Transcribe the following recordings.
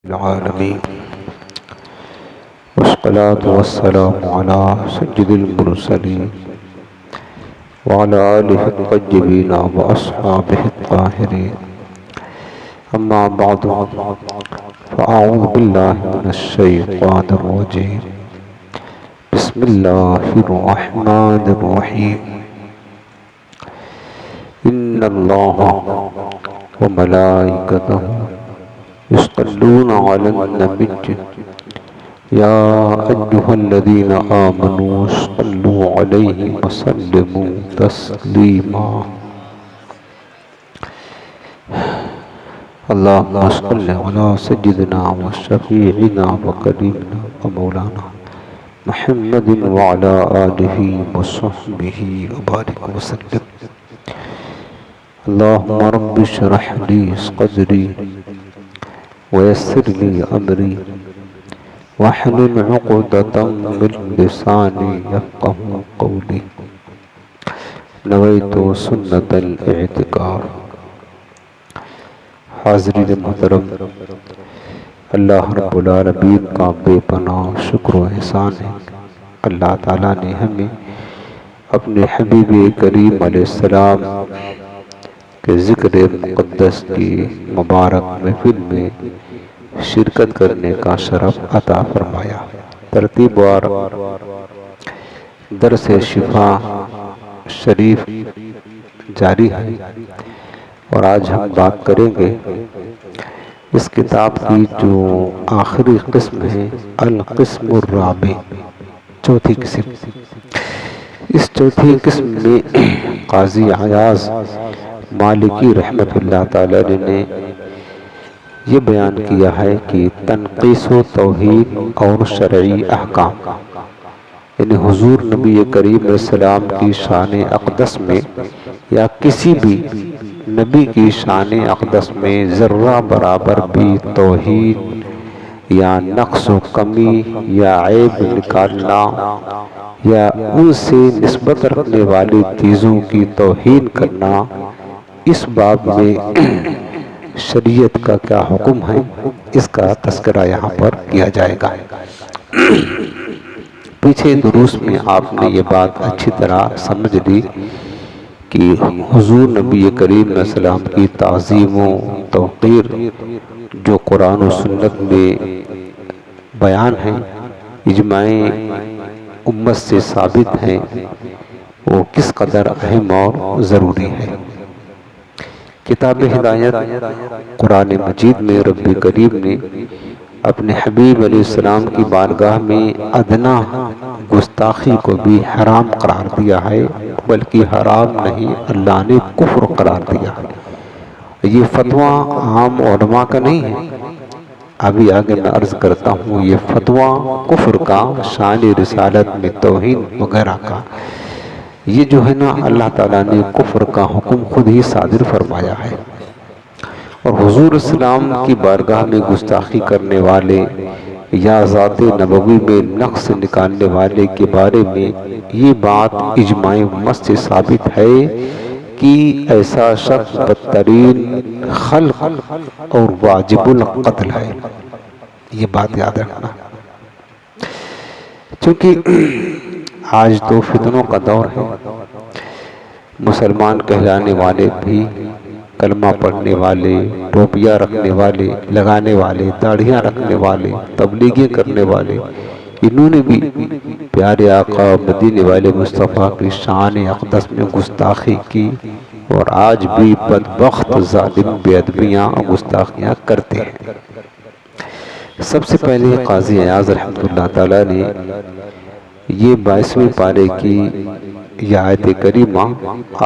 العالمين والصلاة والسلام على سيد المرسلين وعلى آله الطيبين وأصحابه الطاهرين أما بعد فأعوذ بالله من الشيطان الرجيم بسم الله الرحمن الرحيم إن الله وملائكته يصلون على النبي يا أيها الذين آمنوا صلوا عليه وسلموا تسليما اللهم صل على سيدنا وشفيعنا وكريمنا ومولانا محمد وعلى آله وصحبه وبارك وسلم اللهم رب اشرح لي صدري ويسر لي أمري واحلل عقدة من لساني يفقه قولي نويت سنة الاعتكاف. حاضرین محترم، اللہ رب العالمین کا بے پناہ شکر و احسان ہے. اللہ تعالیٰ نے ہمیں اپنے حبیب کریم علیہ السلام کے ذکر مقدس کی مبارک محفل میں شرکت کرنے کا شرف عطا فرمایا. ترتیب وار درس شفا شریف جاری ہے اور آج ہم بات کریں گے اس کتاب کی جو آخری قسم ہے، القسم الرابع، چوتھی قسم. اس چوتھی قسم میں قاضی عیاض مالکی رحمت اللہ تعالی نے یہ بیان کیا ہے کہ تنقیص و توحید اور شرعی احکام، یعنی حضور نبی کریم علیہ السلام کی شان اقدس میں یا کسی بھی نبی کی شان اقدس میں ذرہ برابر بھی توحید یا نقص و کمی یا عیب نکالنا یا ان سے نسبت رکھنے والی چیزوں کی توہین کرنا، اس باب میں شریعت کا کیا حکم ہے، اس کا تذکرہ یہاں پر کیا جائے گا. پیچھے دروس میں آپ نے یہ بات اچھی طرح سمجھ لی کہ حضور نبی کریم علیہ السلام کی تعظیم و توقیر جو قرآن و سنت میں بیان ہیں، اجماع امت سے ثابت ہیں، وہ کس قدر اہم اور ضروری ہے. کتاب ہدایت قرآن مجید میں رب کریم نے اپنے حبیب علیہ السلام کی بارگاہ میں ادنا گستاخی کو بھی حرام قرار دیا ہے، بلکہ حرام نہیں، اللہ نے کفر قرار دیا ہے. یہ فتویٰ عام علماء کا نہیں ہے، ابھی آگے میں عرض کرتا ہوں. یہ فتویٰ کفر کا، شان رسالت میں توہین وغیرہ کا، یہ جو ہے نا اللہ تعالیٰ نے کفر کا حکم خود ہی صادر فرمایا ہے. اور حضور اسلام کی بارگاہ میں گستاخی کرنے والے یا ذات نبوی میں نقص نکالنے والے کے بارے میں یہ بات اجماع امت سے ثابت ہے کہ ایسا شخص بدترین خلق اور واجب القتل ہے. یہ بات یاد رکھنا، چونکہ آج تو فتنوں کا دور ہے. مسلمان کہلانے والے بھی، کلمہ پڑھنے والے، ٹوپیاں رکھنے والے، لگانے والے، داڑھیاں رکھنے والے، تبلیغیں کرنے والے، انہوں نے بھی پیارے آقا مدینے والے مصطفیٰ کی شان اقدس میں گستاخی کی، اور آج بھی بدبخت ظالم بے ادبیاں اور گستاخیاں کرتے ہیں. سب سے پہلے قاضی عیاض رحمۃ اللہ تعالی نے یہ 22ویں پارے کی یہ آیت کریمہ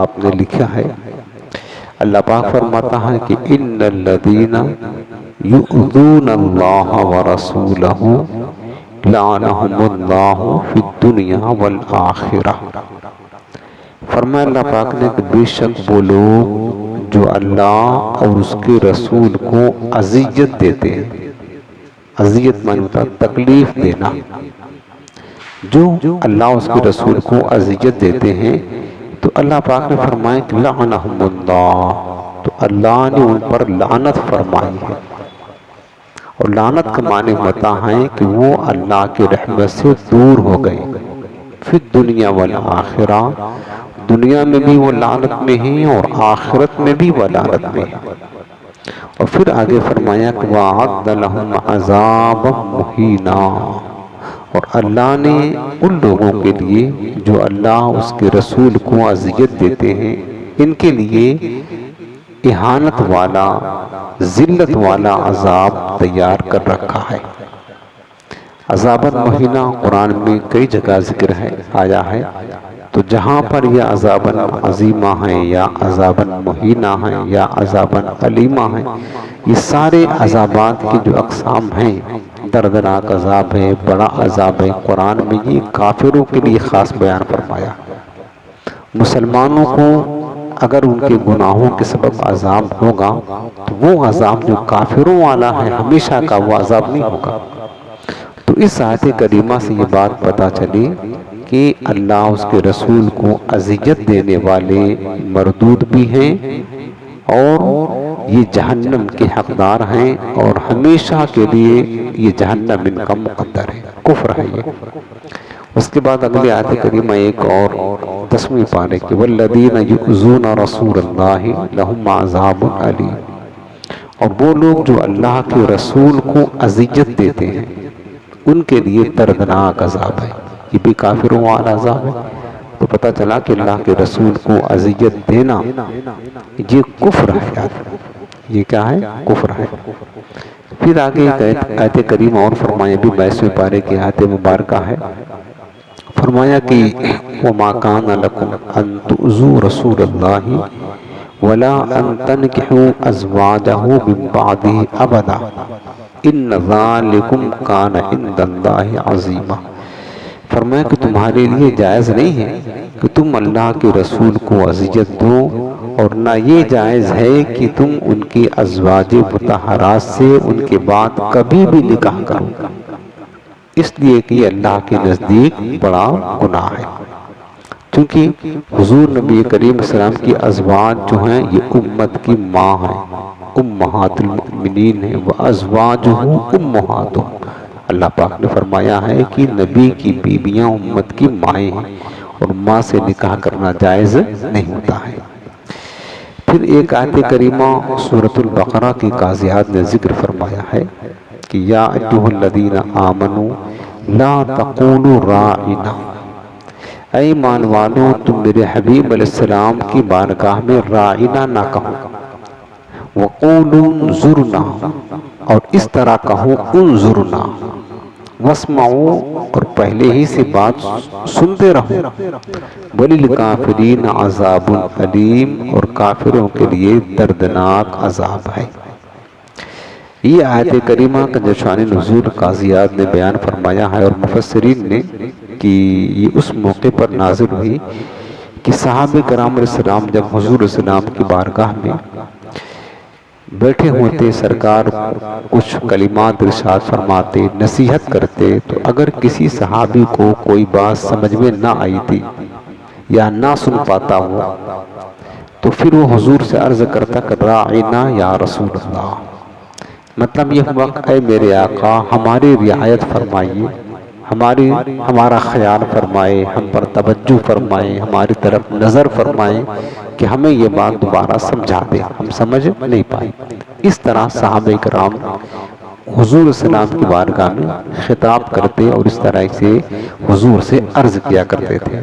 آپ نے لکھا ہے. اللہ پاک فرماتا ہے کہ ان الذین یؤذون اللہ ورسولہ لعنہم اللہ فی الدنیا والآخرہ. فرمایا اللہ پاک نے کہ بے شک وہ لوگ جو اللہ اور اس کے رسول کو اذیت دیتے ہیں، اذیت معنی ہوتا تکلیف دینا، جو اللہ اس کے رسول کو اذیت دیتے ہیں تو اللہ پاک نے فرمایا کہ لعنہم اللہ، تو اللہ نے ان پر لعنت فرمائی ہے. اور لعنت کا معنی ہوتا ہے کہ وہ اللہ کی رحمت سے دور ہو گئے، فی الدنیا والآخرہ، دنیا میں بھی وہ لعنت میں ہیں اور آخرت میں بھی وہ لعنت میں ہیں۔ اور پھر آگے فرمایا کہ وَأَعَدَّ لَهُمْ عَذَابًا مُهِينًا، اور اللہ نے ان لوگوں کے لیے جو اللہ اس کے رسول کو اذیت دیتے ہیں، ان کے لیے اہانت والا، ذلت والا عذاب تیار کر رکھا ہے۔ عذاب مہینہ قرآن میں کئی جگہ ذکر آیا ہے، تو جہاں پر یہ عذاب عظیمہ ہے یا عذاب مہینہ ہے یا عذاب علیمہ ہے، یہ سارے عذابات کی جو اقسام ہیں، دردناک عذاب ہے، بڑا عذاب ہے، قرآن میں یہ کافروں کے لیے خاص بیان فرمایا۔ مسلمانوں کو اگر ان کے گناہوں کے سبب عذاب ہوگا تو وہ عذاب جو کافروں والا ہے ہمیشہ کا وہ عذاب نہیں ہوگا۔ تو اس آیت کریمہ سے یہ بات پتہ چلی کہ اللہ اس کے رسول کو اذیت دینے والے مردود بھی ہیں اور یہ جہنم کے حقدار ہیں، اور ہمیشہ کے لیے یہ جہنم ان کا مقدر ہے، کفر ہے یہ۔ اس کے بعد اگلی آیت کریمہ ایک اور 10ویں پارے کی والذین یؤذون رسول اللہ لہم عذاب علیم، اور وہ لوگ جو اللہ کے رسول کو اذیت دیتے ہیں ان کے لیے دردناک عذاب ہے۔ یہ بھی کافروں والا عذاب ہے۔ تو پتہ چلا کہ اللہ کے رسول کو اذیت دینا یہ کفر ہے، یہ کیا ہے؟ کفر ہے۔ پھر آگے ایک آیت کریمہ اور فرمایا، بھی 22ویں پارے کی آیت مبارکہ ہے، فرمایا کہ وَمَا كَانَ لَكُمْ أَن تُؤْذُوا رَسُولَ اللَّهِ وَلَا أَن تَنكِحُوا أَزْوَاجَهُ مِن بَعْدِهِ أَبَدًا إِنَّ ذَلِكُمْ كَانَ عِندَ اللَّهِ عَظِيمًا، فرمایا کہ تمہارے لیے جائز نہیں ہے کہ تم اللہ کے رسول کو اذیت دو، اور نہ یہ جائز ہے کہ تم ان کی ازواج مطہرات سے ان کے بعد کبھی بھی نکاح کرو، اس لیے کہ یہ اللہ کے نزدیک بڑا گناہ ہے۔ چونکہ حضور نبی کریم صلی اللہ علیہ وسلم کی ازواج جو ہیں یہ امت کی ماں ہیں، امہات المؤمنین ہیں، وَأَزْوَاجُهُ أُمَّهَاتُهُمْ، اللہ پاک نے فرمایا ہے کہ نبی کی بیویاں امت کی مائیں ہیں اور ماں سے نکاح کرنا جائز نہیں ہوتا ہے۔ پھر ایک آیت کریمہ سورۃ البقرہ کی قاضیات نے ذکر فرمایا ہے کہ یا ایھا الذین آمنوا لا تقولوا راعنا، اے ایمان والو تم میرے حبیب علیہ السلام کی بارگاہ میں راعنا نہ کہو، وقولوا انظرنا، اور اس طرح کہو انظرنا، واسمعوا، اور پہلے ہی سے بات سنتے رہو، وللکافرین عذاب علیم، اور کافروں کے لیے دردناک عذاب ہے۔ یہ آیت کریمہ کا جو شان نزول قاضیات نے بیان فرمایا ہے، اور مفسرین نے کہ یہ اس موقع پر نازل ہوئی کہ صحابہ کرام علیہ السلام جب حضور علیہ السلام کی بارگاہ میں بیٹھے ہوتے، سرکار کچھ کلمات ارشاد فرماتے، نصیحت کرتے، تو اگر کسی صحابی کو کوئی بات سمجھ میں نہ آئی تھی یا نہ سن پاتا ہو تو پھر وہ حضور سے عرض کرتا کہ راعنا یا رسول اللہ، مطلب یہ ہوا اے میرے آقا ہماری رعایت فرمائیے، ہمارا خیال فرمائے، ہم پر توجہ فرمائے، ہماری طرف نظر فرمائے کہ ہمیں یہ بات دوبارہ سمجھا دے، ہم سمجھ نہیں پائے۔ اس طرح صحابہ کرام حضور السلام کی بارگاہ میں خطاب کرتے اور اس طرح سے حضور سے عرض کیا کرتے تھے۔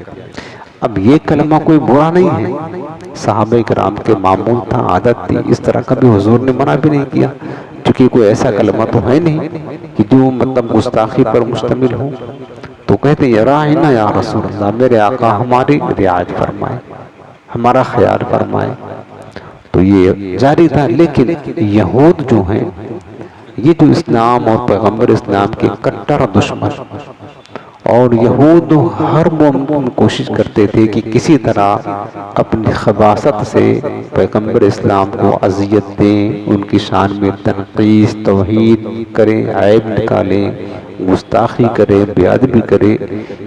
اب یہ کلمہ کوئی برا نہیں ہے، صحابہ کرام کے معمول تھا، عادت تھی، اس طرح کبھی حضور نے منع بھی نہیں کیا، کیونکہ کوئی ایسا کلمہ تو ہے نہیں کہ جو مطلب گستاخی پر مشتمل ہو۔ تو کہتے ہیں راعنا یا رسول اللہ، میرے آقا ہماری رعایت فرمائے، ہمارا خیال فرمائے۔ تو یہ جاری تھا، لیکن یہود جو ہیں یہ جو اسلام اور پیغمبر اسلام کے کٹر دشمن، اور یہود ہر ممکن کوشش کرتے تھے کہ کسی طرح اپنی خباثت سے پیغمبر اسلام کو اذیت دیں، ان کی شان میں تنقیص، توہین کریں، عیب نکالیں، گستاخی کریں، بے ادبی کریں،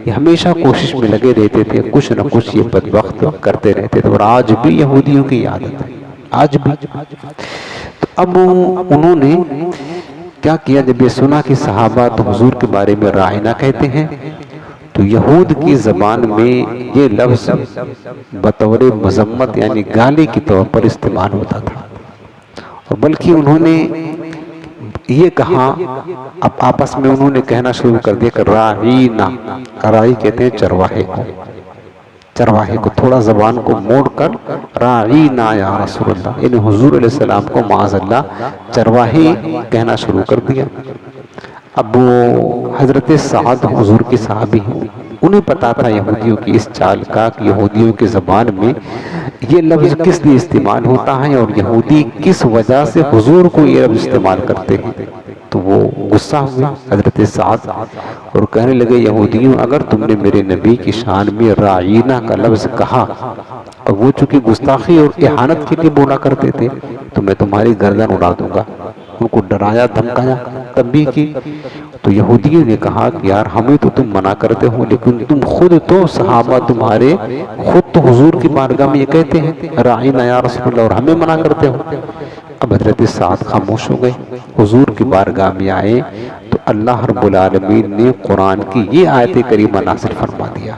یہ ہمیشہ کوشش میں لگے رہتے تھے، کچھ نہ کچھ یہ بدبخت کرتے رہتے تھے، اور آج بھی یہودیوں کی عادت ہے، آج بھی۔ تو اب انہوں نے کیا کیا جب یہ سنا کہ صحابہ تو حضور کے بارے میں راعینا کہتے ہیں، تو یہود کی زبان میں یہ لفظ بطور مذمت یعنی گالی کے طور پر استعمال ہوتا تھا، اور بلکہ انہوں نے یہ کہا، اب آپس میں انہوں نے کہنا شروع کر دیا کہ راعینا، راعی کہتے ہیں چرواہے کو، چرواہے کو تھوڑا زبان کو موڑ کر راعینا یا رسول اللہ، یعنی حضور علیہ السلام کو معاذ اللہ چرواہے کہنا شروع کر دیا۔ اب وہ حضرت سعد حضور کی صحابی ہیں، انہیں پتا تھا یہودیوں کی اس چال کا کہ یہودیوں کی زبان میں یہ لفظ کس لیے استعمال ہوتا ہے اور یہودی کس وجہ سے حضور کو یہ لفظ استعمال کرتے ہیں۔ تو وہ غصہ ہوئے حضرت سعد اور کہنے لگے، یہودیوں اگر تم نے میرے نبی کی شان میں راعینا کا لفظ کہا، اور وہ چونکہ گستاخی اور احانت کے لیے بولا کرتے تھے، تو میں تمہاری گردن اڑا دوں گا۔ ان کو ڈرایا دھمکایا تنبیہ کی۔ تو یہودیوں نے کہا کہ یار ہمیں تو تم منع کرتے ہو، لیکن تم خود تو صحابہ تمہارے خود تو حضور کی بارگاہ میں یہ کہتے ہیں راعینا یا رسول اللہ، اور ہمیں منع کرتے ہو۔ اب حضرت سعد خاموش ہو گئے، حضور کی بارگاہ میں آئے تو اللہ رب العالمین نے قرآن کی یہ آیت کریمہ نازل فرما دیا،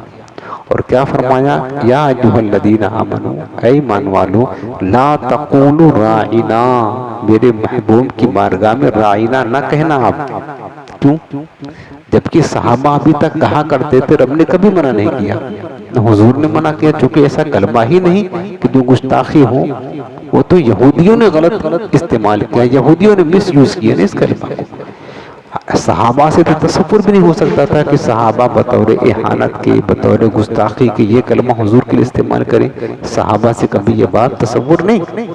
اور کیا فرمایا، یا ایھا الذین آمنو، اے ایمان والو، لا تقولوا راعینا، میرے محبوب کی بارگاہ میں راعینا نہ کہنا آپ۔ کیوں؟ جبکہ صحابہ ابھی تک کہا کرتے تھے، رب نے کبھی منع نہیں کیا، نہ حضور نے منع کیا، چونکہ ایسا کلمہ ہی نہیں کہ جو گستاخی ہو، وہ تو یہودیوں نے غلط استعمال کیا، یہودیوں نے مس یوز کیا اس کلمہ کو۔ صحابہ سے تو تصور بھی نہیں ہو سکتا تھا کہ صحابہ بطور احانت کے، بطور گستاخی کے یہ کلمہ حضور کے لیے استعمال کریں، صحابہ سے کبھی یہ بات تصور نہیں۔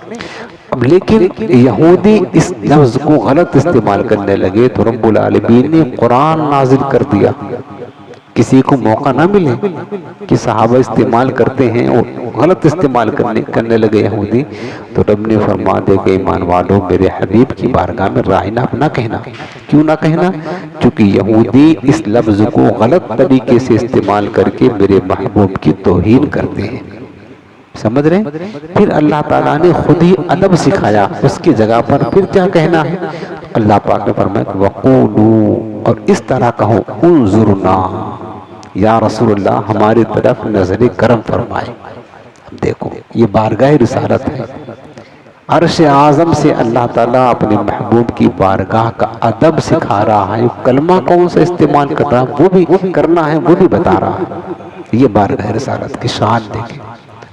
اب لیکن یہودی اس لفظ کو غلط استعمال کرنے لگے تو رب العالمین نے قرآن نازل کر دیا۔ کسی کو موقع نہ ملے کہ صحابہ استعمال کرتے ہیں اور غلط استعمال کرنے لگے یہودی، تو رب نے فرما دے کہ ایمان والو میرے حبیب کی بارگاہ میں راعینا نہ کہنا۔ کیوں نہ کہنا؟ چونکہ یہودی اس لفظ کو غلط طریقے سے استعمال کر کے میرے محبوب کی توہین کرتے ہیں، سمجھ رہے ہیں؟ پھر اللہ تعالیٰ نے خود ہی ادب سکھایا، اس کی جگہ پر پھر کیا کہنا ہے؟ اللہ پاک نے فرمایا کہ وَقُولُوا، اور اس طرح کہو، انظرنا یا رسول اللہ، ہماری طرف نظر کرم فرمائے۔ دیکھو یہ بارگاہ رسالت ہے، عرش اعظم سے اللہ تعالیٰ اپنے محبوب کی بارگاہ کا ادب سکھا رہا ہے، کلمہ کون سا استعمال کر رہا ہے وہ بھی کرنا ہے، وہ بھی بتا رہا ہے۔ یہ بارگاہ رسالت کی شان دیکھیں،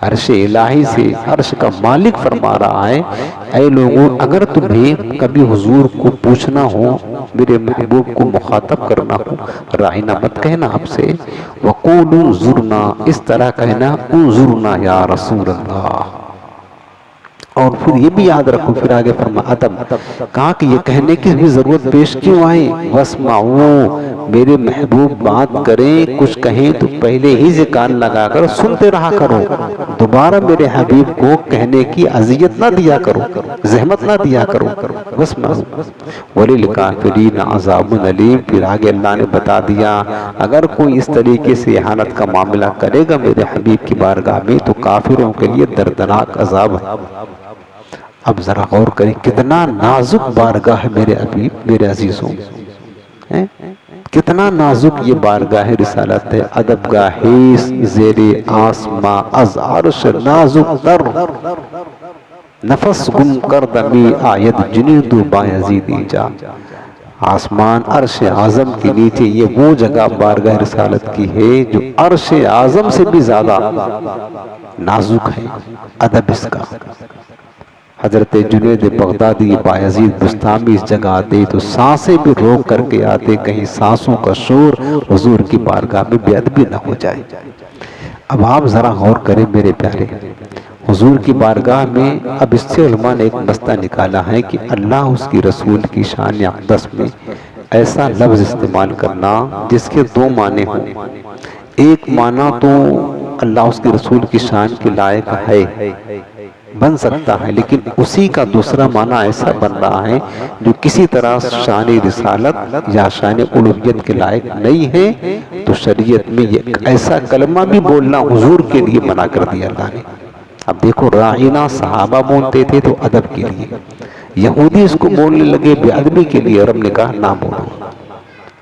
عرش الہی سے عرش کا مالک فرما رہا ہے، اے لوگوں اگر تمہیں کبھی حضور کو پوچھنا ہو، میرے محبوب کو مخاطب کرنا ہو، راعینا مت کہنا آپ سے، وَقُولُوا انظُرْنَا، اس طرح کہنا انظُرْنَا یا رسول اللہ۔ اور پھر یہ بھی یاد رکھو، پھر آگے فرما ادب، کہا کہ یہ کہنے کی بھی ضرورت پیش کیوں آئی، وَاسْمَعُوا، میرے محبوب بات کریں کچھ کہیں تو پہلے ہی سے کان لگا کر سنتے رہا کرو، دوبارہ میرے حبیب کو کہنے کی اذیت نہ دیا کرو، زحمت نہ دیا کرو، وَاسْمَعُوا وَلِلْكَافِرِينَ عَذَابٌ أَلِيمٌ۔ پھر آگے اللہ نے بتا دیا اگر کوئی اس طریقے سے احانت کا معاملہ کرے گا میرے حبیب کی بارگاہ میں تو کافروں کے لیے دردناک عذاب ہے۔ اب ذرا غور کریں کتنا نازک بارگاہ ہے میرے حبیب، میرے عزیزوں، کتنا نازک یہ بارگاہ رسالت ہے، ادب گاہیس زیر آسماں از عرش نازک تر، نفس گم کر دمی آید جنید و بایزیدی جا۔ آسمان عرش اعظم کے نیچے یہ وہ جگہ بارگاہ رسالت کی ہے جو عرش اعظم سے بھی زیادہ نازک ہے، ادب اس کا۔ حضرت جنید بغدادی بایزید بستامی اس جگہ آتے تو سانسیں بھی روک کر کے آتے، کہیں سانسوں کا شور حضور کی بارگاہ میں بے ادبی نہ ہو جائے۔ اب آپ ذرا غور کریں میرے پیارے، حضور کی بارگاہ میں اب اس سے علماء نے ایک مسئلہ نکالا ہے کہ اللہ اس کی رسول کی شان اقدس میں ایسا لفظ استعمال کرنا جس کے دو معنی ہوں۔ ایک معنی تو اللہ اس کی رسول کی شان کے لائق ہے، بن سکتا ہے، لیکن اسی کا دوسرا معنی ایسا بن رہا ہے جو کسی طرح شان رسالت یا شان الوہیت کے لائق نہیں ہے، تو شریعت میں یہ ایسا کلمہ بھی بولنا حضور کے لیے منع کر دیا اللہ نے۔ اب دیکھو راعینا صحابہ بولتے تھے تو ادب کے لیے، یہودی اس کو بولنے لگے بے ادبی کے لیے، رب نے کہا نہ بولو.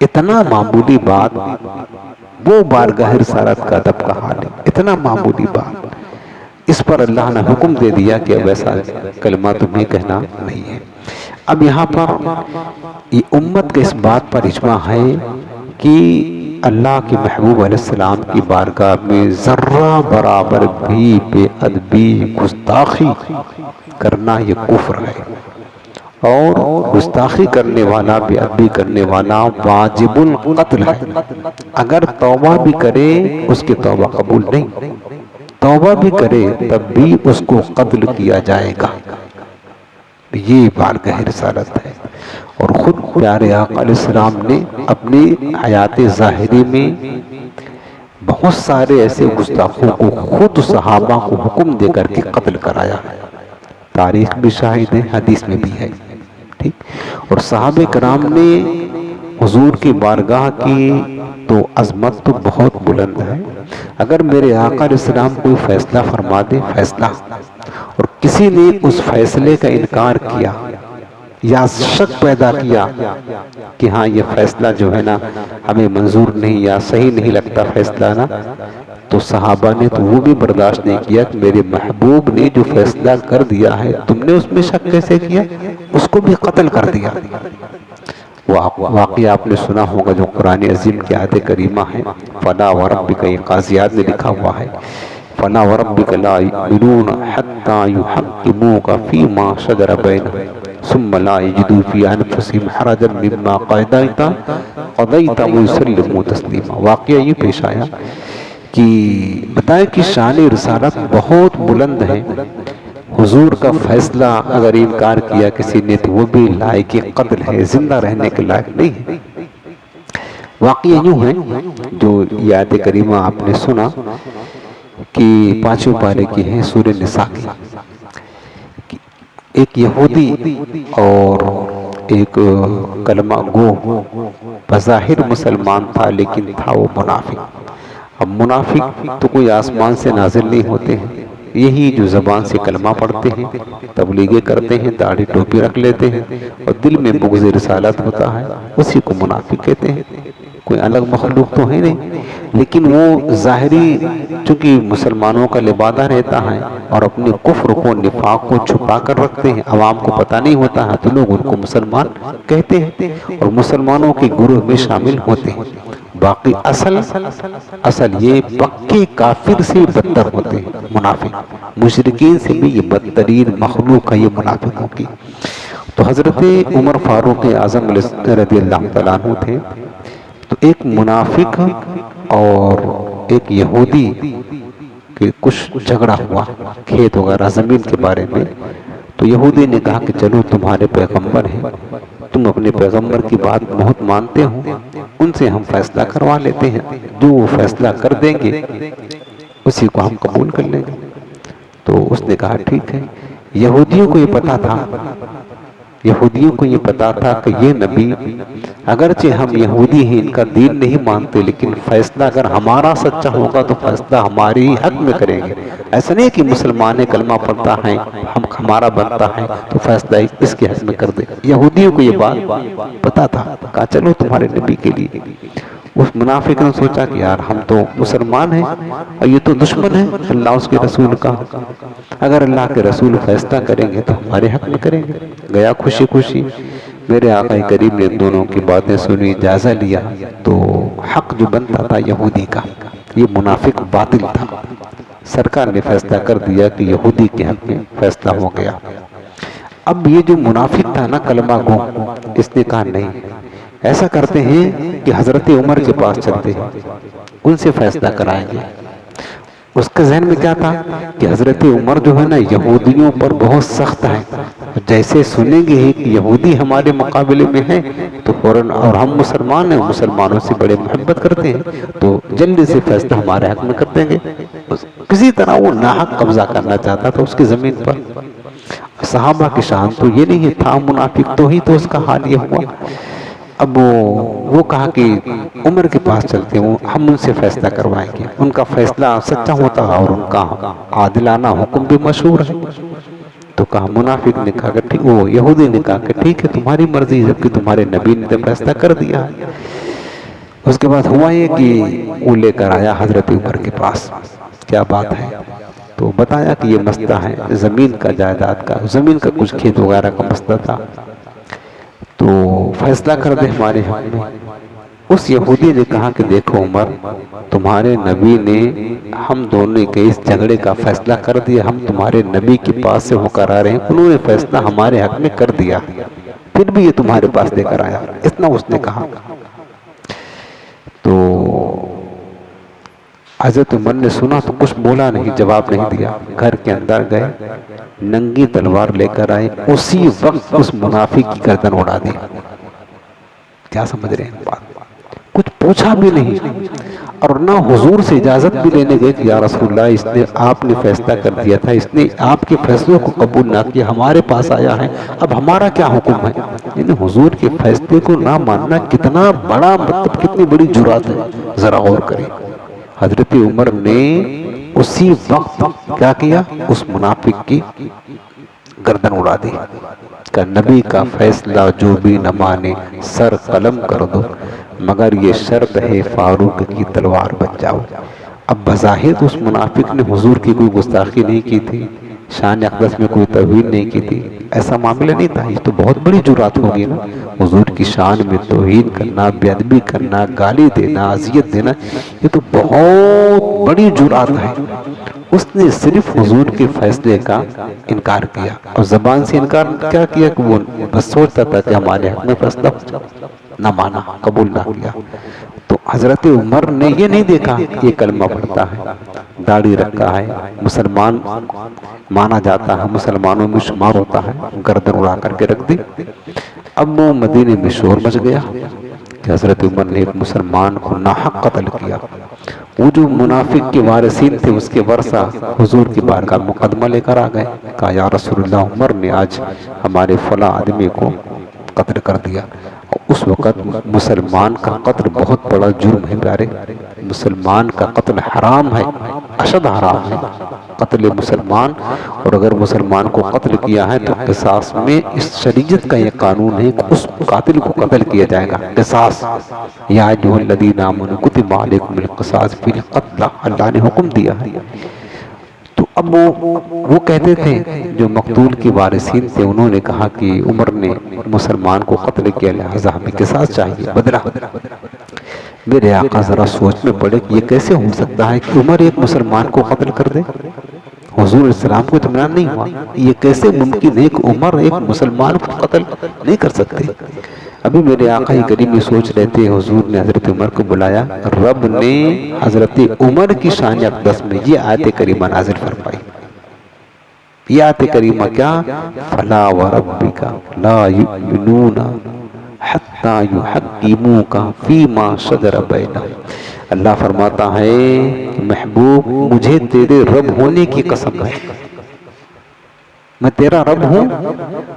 اتنا معمولی بات، وہ بارگاہ رسالت کا ادب کا حال ہے، اتنا معمولی بات، اس پر اللہ نے حکم دے دیا کہ اب ایسا کلمہ تمہیں کہنا نہیں ہے. اب یہاں پر یہ امت کے اس بات پر اجماع ہے کہ اللہ کے محبوب علیہ السلام کی بارگاہ میں ذرہ برابر بھی بے ادبی گستاخی کرنا یہ کفر ہے، اور گستاخی کرنے والا، بے ادبی کرنے والا واجب القتل ہے. اگر توبہ بھی کرے اس کی توبہ قبول نہیں، توبہ بھی کرے تب بھی اس کو قتل کیا جائے گا. یہ بارگاہ رسالت ہے. اور خود پیارے آقا علیہ السلام نے اپنی حیات ظاہری میں بہت سارے ایسے گستاخوں کو خود صحابہ کو حکم دے کر کے قتل کرایا. تاریخ بھی شاہد ہے، حدیث میں بھی ہے. ٹھیک. اور صحابہ کرام نے حضور کی بارگاہ کی تو عظمت تو بہت بلند ہے. اگر میرے آقا علیہ السلام کوئی فیصلہ فرما دے، فیصلہ، اور کسی نے اس فیصلے کا انکار کیا یا شک پیدا کیا کہ ہاں یہ فیصلہ جو ہے نا ہمیں منظور نہیں یا صحیح نہیں لگتا فیصلہ نا، تو صحابہ نے تو وہ بھی برداشت نہیں کیا کہ میرے محبوب نے جو فیصلہ کر دیا ہے تم نے اس میں شک کیسے کیا، اس کو بھی قتل کر دیا. واقعہ آپ نے سنا ہوگا جو قرآن عظیم کی آیت کریمہ ہے، فلا وربک، یہ قاضیات نے لکھا ہوا ہے، فلا وربک لا یؤمنون حتی یحکموک فیما شجر بینہم ثم لا یجدوا فی انفسہم حرجا مما قضیت ویسلموا تسلیما. واقعہ یہ پیش آیا کہ بتائیں کہ شان رسالت بہت بلند ہے. حضور کا فیصلہ اگر انکار کیا کسی نے تو وہ بھی لائق قتل ہے، زندہ رہنے کے لائق نہیں ہے. واقعہ یوں ہے جو یہ آیت کریمہ آپ نے سنا کہ 5ویں پارے کی ہے سورہ نساء کی. ایک یہودی اور ایک کلمہ گو بظاہر مسلمان تھا لیکن تھا وہ منافق. اب منافق تو کوئی آسمان سے نازل نہیں ہوتے ہیں، یہی جو زبان سے کلمہ پڑھتے ہیں، تبلیغیں کرتے ہیں، داڑھی ٹوپی رکھ لیتے ہیں اور دل میں بغض رسالت ہوتا ہے، اسی کو منافق کہتے ہیں. کوئی الگ مخلوق تو ہے نہیں، لیکن وہ ظاہری چونکہ مسلمانوں کا لبادہ رہتا ہے اور اپنے کفر کو، نفاق کو چھپا کر رکھتے ہیں، عوام کو پتہ نہیں ہوتا ہے تو لوگ ان کو مسلمان کہتے ہیں اور مسلمانوں کے گروہ میں شامل ہوتے ہیں. باقی اصل یہ پکے کافر سے بدتر ہوتے ہیں منافق. مشرکین سے بھی یہ بدترین مخلوق ہے یہ منافقوں کی. تو حضرت عمر فاروق اعظم رضی اللہ تعالیٰ عنہ تھے، تو ایک منافق اور ایک یہودی کے کچھ جھگڑا ہوا کھیت وغیرہ زمین کے بارے میں. تو یہودی نے کہا کہ چلو تمہارے پیغمبر ہیں، تم اپنے پیغمبر کی بات بہت مانتے ہو، ان سے ہم فیصلہ کروا لیتے ہیں، جو وہ فیصلہ کر دیں گے اسی کو ہم قبول کر لیں گے. تو اس نے کہا ٹھیک ہے. یہودیوں کو یہ پتا تھا کہ یہ نبی اگرچہ ہم یہودی ہیں، ان کا دین نہیں مانتے، لیکن فیصلہ اگر ہمارا سچا ہوگا تو فیصلہ ہماری حق میں کریں گے. ایسا نہیں کہ مسلمان کلمہ پڑھتا ہے ہمارا بنتا ہے تو فیصلہ اس کے حق میں کر دے. یہودیوں کو یہ بات پتا تھا. کہا چلو تمہارے نبی کے لیے. اس منافق نے سوچا کہ یار ہم تو مسلمان ہیں اور یہ تو دشمن ہے اللہ اس کے رسول کا، اگر اللہ کے رسول فیصلہ کریں گے تو ہمارے حق میں کریں گے. گیا خوشی خوشی. میرے آقا کریم نے دونوں کی باتیں سنی، جائزہ لیا تو حق جو بنتا تھا یہودی کا، یہ منافق باطل تھا. سرکار نے فیصلہ کر دیا کہ یہودی کے حق میں فیصلہ ہو گیا. اب یہ جو منافق تھا نا کلمہ گو، اس نے کہا نہیں، ایسا کرتے ہیں کہ حضرت عمر کے پاس چلتے ہیں، ان سے فیصلہ کرائیں گے. اس کے ذہن میں کیا تھا کہ حضرت عمر جو ہے نا یہودیوں پر بہت سخت ہے، جیسے سنیں گے کہ یہودی ہمارے مقابلے میں ہیں تو فوراً، اور ہم مسلمان ہیں، مسلمانوں سے بڑے محبت کرتے ہیں، تو جلدی سے فیصلہ ہمارے حق میں کر دیں گے. کسی طرح وہ ناحق قبضہ کرنا چاہتا تھا اس کی زمین پر. صحابہ کی شان تو یہ نہیں تھا، منافق تو ہی تو اس کا حال یہ ہوا. اب وہ کہا کہ عمر کے پاس چلتے ہیں، ہم ان سے فیصلہ کروائیں گے، ان کا فیصلہ سچا ہوتا اور ان کا عادلانہ حکم بھی مشہور ہے. تو کہا منافق نے کہا کہ ٹھیک، وہ یہودی نے کہا کہ ٹھیک ہے تمہاری مرضی، جبکہ تمہارے نبی نے تو فیصلہ کر دیا ہے۔ اس کے بعد ہوا یہ کہ وہ لے کر آیا حضرت عمر کے پاس، کیا بات ہے؟ تو بتایا کہ یہ مسئلہ ہے زمین کا، جائیداد کا، زمین کا کچھ کھیت وغیرہ کا مسئلہ تھا، تو فیصلہ کر دے ہمارے حق میں۔ اس یہودی نے کہا کہ دیکھو عمر، تمہارے نبی نے ہم دونوں کے اس جھگڑے کا فیصلہ کر دیا، ہم تمہارے نبی کے پاس سے ہو کر آ رہے ہیں، انہوں نے فیصلہ ہمارے حق میں کر دیا، پھر بھی یہ تمہارے پاس لے کر آیا، اتنا اس نے کہا۔ تو حضرت عمر نے سنا تو کچھ بولا نہیں، جواب نہیں دیا، گھر کے اندر گئے، ننگی تلوار لے کر آئے، اسی وقت اس منافق کی گردن اڑا دی۔ کیا سمجھ رہے ہیں بات؟ کچھ پوچھا بھی نہیں، اور نہ حضور سے اجازت بھی لینے گئے کہ یا رسول اللہ، اس نے آپ نے فیصلہ کر دیا تھا، اس نے آپ کے فیصلوں کو قبول نہ کیا، ہمارے پاس آیا ہے، اب ہمارا کیا حکم ہے؟ یعنی حضور کے فیصلے کو نہ ماننا کتنا بڑا، مطلب کتنی بڑی جرات ہے، ذرا غور کریں۔ حضرت عمر نے اسی وقت کیا کیا؟ اس منافق کی گردن اڑا دی کہ نبی کا فیصلہ جو بھی نہ مانے سر قلم کر دو، مگر یہ شرط ہے فاروق کی تلوار بچ جاؤ۔ اب بظاہر اس منافق نے حضور کی کوئی گستاخی نہیں کی تھی، شان اقدس میں کوئی توہین نہیں کی تھی، ایسا معاملہ نہیں تھا، یہ تو بہت بڑی جرات ہوگی نا، حضور کی شان میں توہین کرنا، بے ادبی کرنا، گالی دینا، اذیت دینا، یہ تو بہت بڑی جرات ہے۔ اس نے صرف حضور کے فیصلے کا انکار کیا، اور زبان سے انکار کیا کیا کہ وہ بس سوچتا تھا کہ ہمارے حق میں فیصلہ نہ مانا، قبول نہ کیا۔ تو حضرت عمر نے یہ نہیں دیکھا کہ یہ کلمہ پڑھتا ہے، داڑھی رکھا ہے، مسلمان مانا جاتا ہے، مسلمانوں میں شمار ہوتا ہے، گردن اڑا کر کے رکھ دی۔ اب وہ مدینے میں شور مچ گیا کہ حضرت عمر نے ایک مسلمان کو ناحق قتل کیا۔ وہ جو منافق کے وارثین تھے اس کے ورثہ حضور کی بارگاہ مقدمہ لے کر آ گئے، کہا یا رسول اللہ، عمر نے آج ہمارے فلاں آدمی کو قتل کر دیا۔ اس وقت مسلمان کا قتل بہت بڑا جرم ہے پیارے، مسلمان کا قتل حرام ہے، اشد حرام ہے قتل مسلمان، اور اگر مسلمان کو قتل کیا ہے تو قصاص میں اس شریعت کا یہ قانون ہے کہ اس قاتل کو قتل کیا جائے گا، قصاص۔ یا ایھا الذین آمنوا کتب علیکم القصاص فی القتلى، اللہ نے حکم دیا ہے۔ تو اب وہ کہتے تھے جو مقتول کے وارثین تھے، انہوں نے کہا کہ عمر نے مسلمان کو قتل کیا، لہذا ہمیں قصاص چاہیے، بدلہ۔ میرے آقا ذرا سوچ میں پڑے کہ یہ کیسے ہو سکتا ہے کہ عمر ایک مسلمان کو قتل کر دے؟ حضور علیہ السلام کو اطمینان نہیں ہوا، یہ کیسے ممکن ہے کہ عمر ایک مسلمان کو قتل نہیں کر سکتے؟ ابھی میرے آقا کریم یہ سوچ رہے تھے، حضور نے حضرت عمر کو بلایا، رب نے حضرت عمر کی شان اقدس میں یہ آیت کریمہ نازل فرمائی۔ یہ آیت کریمہ کیا؟ فلا وربک لا یؤمنون حتی یحکموک فیما شجر بینہم۔ اللہ فرماتا ہے محبوب، مجھے تیرے رب ہونے کی قسم ہے، میں تیرا رب ہوں،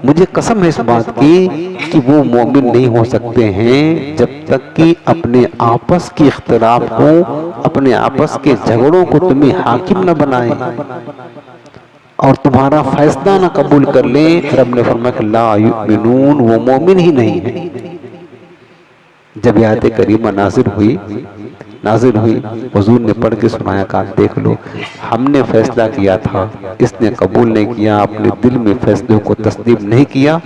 مجھے قسم ہے اس بات کی کہ وہ مومن نہیں ہو سکتے ہیں جب تک کہ اپنے آپس کے اختلاف کو، اپنے آپس کے جھگڑوں کو تمہیں حاکم نہ بنائیں اور تمہارا فیصلہ نہ قبول کر لیں۔ رب نے فرمایا کہ لا یؤمنون، وہ مومن ہی نہیں ہے۔ جب یہ آیت کریمہ نازل ہوئی، حضور نے پڑھ کے سنایا، کہا دیکھ لو، ہم نے فیصلہ کیا تھا، اس نے قبول نہیں کیا، اپنے دل میں فیصلوں کو تسلیم نہیں کیا،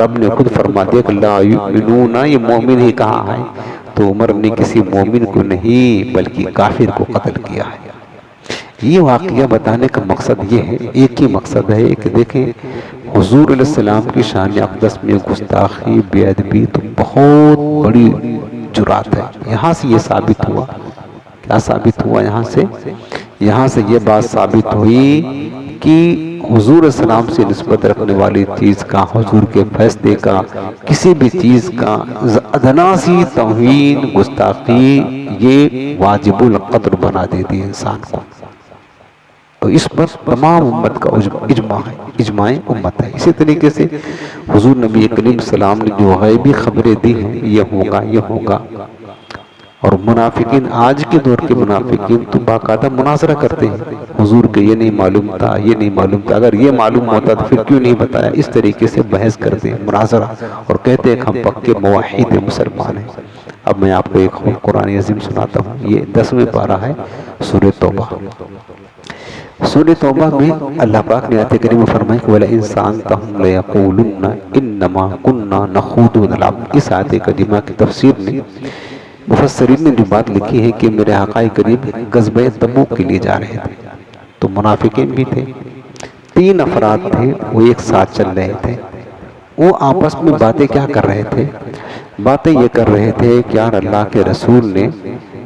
رب نے خود فرما دیا کہ لا یؤمنون، یہ مومن ہی کہاں ہے؟ تو عمر نے کسی مومن کو نہیں بلکہ کافر کو قتل کیا ہے۔ یہ واقعہ بتانے کا مقصد یہ ہے، ایک ہی مقصد ہے کہ دیکھیں حضور علیہ السلام کی شان اقدس میں گستاخی، بے ادبی تو بہت بڑی جرات ہے۔ یہاں سے یہ ثابت ہوا، کیا ثابت ہوا؟ یہاں سے یہ بات ثابت ہوئی کہ حضور علیہ السلام سے نسبت رکھنے والی چیز کا، حضور کے فیصلے کا، کسی بھی چیز کا ادنا سی توہین، گستاخی، یہ واجب القتل بنا دیتی ہے انسان کو۔ تو اس پر تمام امت کا اجماع ہے، اجماع امت ہے۔ اسی طریقے سے حضور نبی کریم صلی اللہ علیہ وسلم نے جو غیبی خبریں دی ہیں، یہ ہوگا، اور منافقین آج کے دور کے منافقین تو باقاعدہ مناظرہ کرتے ہیں، حضور کے یہ نہیں معلوم تھا، یہ نہیں معلوم تھا، اگر یہ معلوم ہوتا تو پھر کیوں نہیں بتایا، اس طریقے سے بحث کرتے ہیں، مناظرہ، اور کہتے ہیں کہ ہم پکے موحد مسلمان ہیں۔ اب میں آپ کو ایک قرآن عظیم سناتا ہوں، یہ 10ویں پارہ ہے سورہ توبہ۔ سورہ توبہ میں اللہ پاک نے آیت کریمہ فرمائی کہ وَلَئِن سَأَلْتَهُمْ لَيَقُولُنَّ إِنَّمَا كُنَّا نَخُوضُ وَنَلْعَبُ۔ اس آیت کریمہ کی تفسیر میں مفسرین نے جو بات لکھی ہے کہ میرے آقا کریم غزوہ تبوک کے لیے جا رہے تھے، تو منافقین بھی تھے، 3 افراد تھے، وہ ایک ساتھ چل رہے تھے، وہ آپس میں باتیں کیا کر رہے تھے؟ باتیں یہ کر رہے تھے کہ یار اللہ کے رسول نے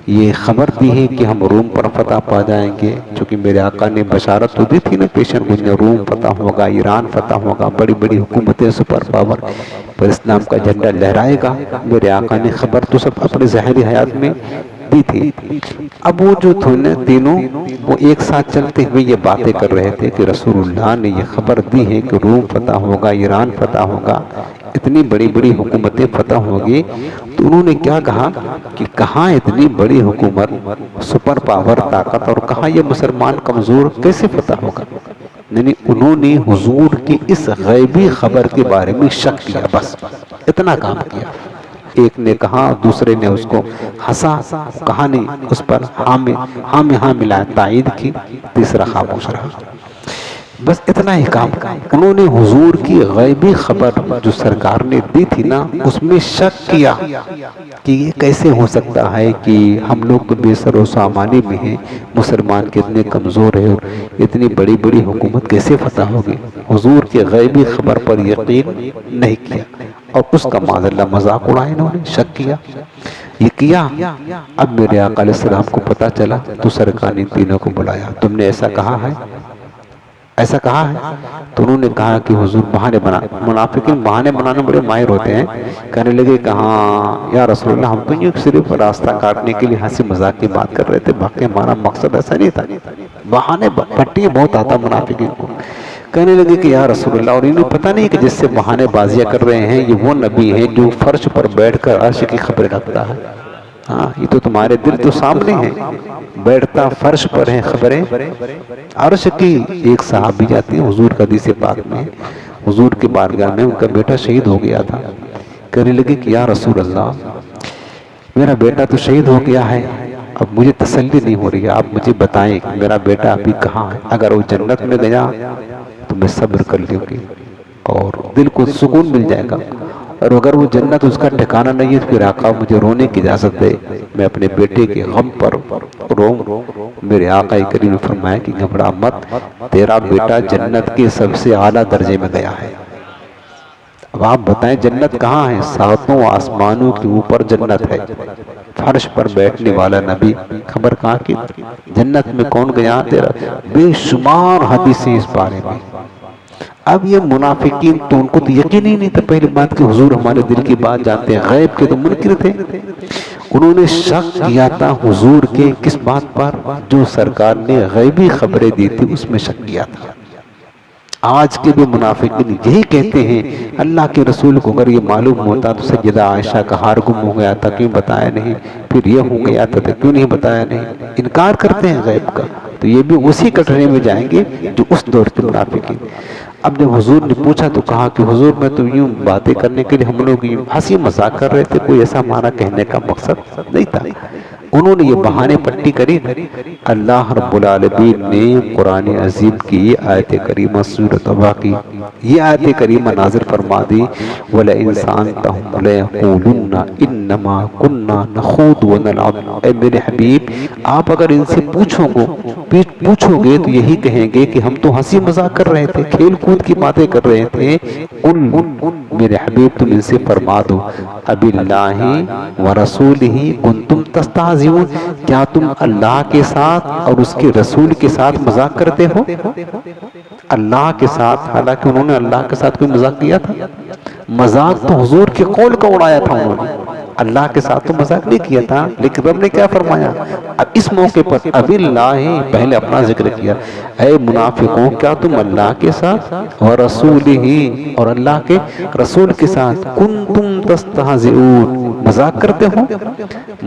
یہ خبر دی ہے کہ ہم روم پر فتح پا جائیں گے، چونکہ میرے آقا نے بشارت تو دی تھی نا پیشن گوئی میں، روم فتح ہوگا، ایران فتح ہوگا، بڑی بڑی حکومتیں سپر پاور پر اسلام کا جھنڈا لہرائے گا، میرے آقا نے خبر تو سب اپنے ظاہری حیات میں دی تھی۔ اب وہ جو تھے نا تینوں، وہ ایک ساتھ چلتے ہوئے یہ باتیں کر رہے تھے کہ رسول اللہ نے یہ خبر دی ہے کہ روم فتح ہوگا، ایران فتح ہوگا، اتنی بڑی بڑی حکومتیں فتح ہوگی۔ تو انہوں نے کیا کہا کہ کہاں اتنی بڑی حکومت، سپر پاور طاقت، اور کہاں یہ مسلمان کمزور، کیسے فتح ہوگا؟ یعنی انہوں نے حضور کی اس غیبی خبر کے بارے میں شک کیا، بس اتنا کام کیا۔ ایک نے کہا، دوسرے نے اس کو ہنسا، کہا نہیں، اس پر ہاں ملا، تائید کی، تیسرا خاموش رہا، بس اتنا ہی کام۔ انہوں نے حضور کی غیبی خبر جو سرکار نے دی تھی نا، اس میں شک کیا کہ یہ کیسے ہو سکتا ہے کہ ہم لوگ تو بے سر و سامانی میں ہیں، مسلمان کتنے کمزور ہیں، اور اتنی بڑی بڑی حکومت کیسے فتح ہوگی؟ حضور کی غیبی خبر پر یقین نہیں کیا، اور اس کا معذاللہ مذاق اڑایا، انہوں نے شک کیا، یہ کیا۔ اب میرے آقا علیہ السلام کو پتا چلا تو سرکار نے تینوں کو بلایا، تم نے ایسا کہا ہے، ایسا کہا ہے؟ تو انہوں نے کہا کہ حضور بہانے بنا، منافقین بہانے بنانے بڑے ماہر ہوتے ہیں، کہنے لگے کہ ہاں یا رسول اللہ، ہم تو یہ صرف راستہ کاٹنے کے لیے ہنسی مذاق کی بات کر رہے تھے، باقی ہمارا مقصد ایسا نہیں تھا۔ بہانے پٹی بہت آتا منافقین کو، کہنے لگے کہ یا رسول اللہ، اور انہیں پتہ نہیں کہ جس سے بہانے بازیاں کر رہے ہیں یہ وہ نبی ہے جو فرش پر بیٹھ کر عرش کی خبریں رکھتا ہے۔ ہاں، یہ تو تمہارے دل تو سامنے ہیں، بیٹھتا فرش پر ہیں خبریں عرش کی۔ ایک صحابی جاتی ہیں حضور کا حدیث پاک میں، حضور کے بارگاہ میں ان کا بیٹا شہید ہو گیا تھا، کہنے لگے کہ یا رسول اللہ، میرا بیٹا تو شہید ہو گیا ہے، اب مجھے تسلی نہیں ہو رہی ہے، آپ مجھے بتائیں کہ میرا بیٹا ابھی کہاں ہے؟ اگر وہ جنت میں گیا تو میں صبر کر لوں گی اور دل کو سکون مل جائے گا، اور اگر وہ جنت اس کا ٹھکانہ نہیں ہے تو پھر آقا مجھے رونے کی اجازت دے، میں اپنے بیٹے کے غم پر روؤں۔ میرے آقا کریم نے فرمایا کہ گھبرا مت، تیرا بیٹا جنت کے سب سے اعلیٰ درجے میں گیا ہے۔ اب آپ بتائیں جنت کہاں ہے؟ 7 آسمانوں کے اوپر جنت ہے، فرش پر بیٹھنے والا نبی، خبر کہاں کی؟ جنت میں کون گیا تیرا؟ بے شمار حدیثیں اس بارے میں۔ اب یہ منافقین تو ان کو تو یقین ہی نہیں تھا پہلی بات کہ حضور ہمارے دل کی بات جانتے ہیں، غیب کے تو منکر تھے۔ انہوں نے شک کیا تھا حضور کے کس بات پر؟ جو سرکار نے غیبی خبریں دی تھی اس میں شک کیا تھا۔ آج کے بھی منافقین یہی کہتے ہیں، اللہ کے رسول کو اگر یہ معلوم ہوتا تو سیدہ عائشہ کا ہار گم ہو گیا تھا، کیوں بتایا نہیں؟ پھر یہ ہو گیا تھا کیوں نہیں بتایا نہیں؟ انکار کرتے ہیں غیب کا، تو یہ بھی اسی کٹرے میں جائیں گے جو اس دور کے منافقین۔ اب جب حضور نے پوچھا تو کہا کہ حضور میں تو یوں باتیں کرنے کے لیے ہم لوگ ہنسی مذاق کر رہے تھے، کوئی ایسا ہمارا کہنے کا مقصد نہیں تھا۔ انہوں نے یہ بہانے پٹی کری۔ اللہ رب العالمین نے قرآن عظیم کی آیت کریمہ سورۃ توبہ کی یہ آیت کریمہ نازل فرما دی، وَلَئِن سَأَلْتَهُمْ لَيَقُولُنَّ إِنَّمَا كُنَّا نَخُوضُ وَنَلْعَبُ۔ اے میرے حبیب، آپ اگر ان سے پوچھو گے تو یہی کہیں گے کہ ہم تو ہنسی مذاق کر رہے تھے، کھیل کود کی باتیں کر رہے تھے۔ میرے حبیب تم ان سے فرما دو، اب اللہ ورسولہ کنتم تستہزئون، کیا تم اللہ کے ساتھ اور اس کے رسول کے ساتھ مذاق کرتے ہو؟ اللہ کے ساتھ، حالانکہ انہوں نے اللہ کے ساتھ کوئی مذاق کیا تھا؟ مذاق تو حضور کے قول کا اڑایا تھا انہوں نے، اللہ کے ساتھ تو مذاق نہیں کیا تھا۔ لیکن رب نے کیا فرمایا؟ اب اس موقع پر اب اللہ، پہلے اپنا ذکر کیا، اے منافقوں کیا تم اللہ کے ساتھ ورسولہ اور اللہ کے رسول کے ساتھ کنتم تستہزئون مذاق کرتے ہو؟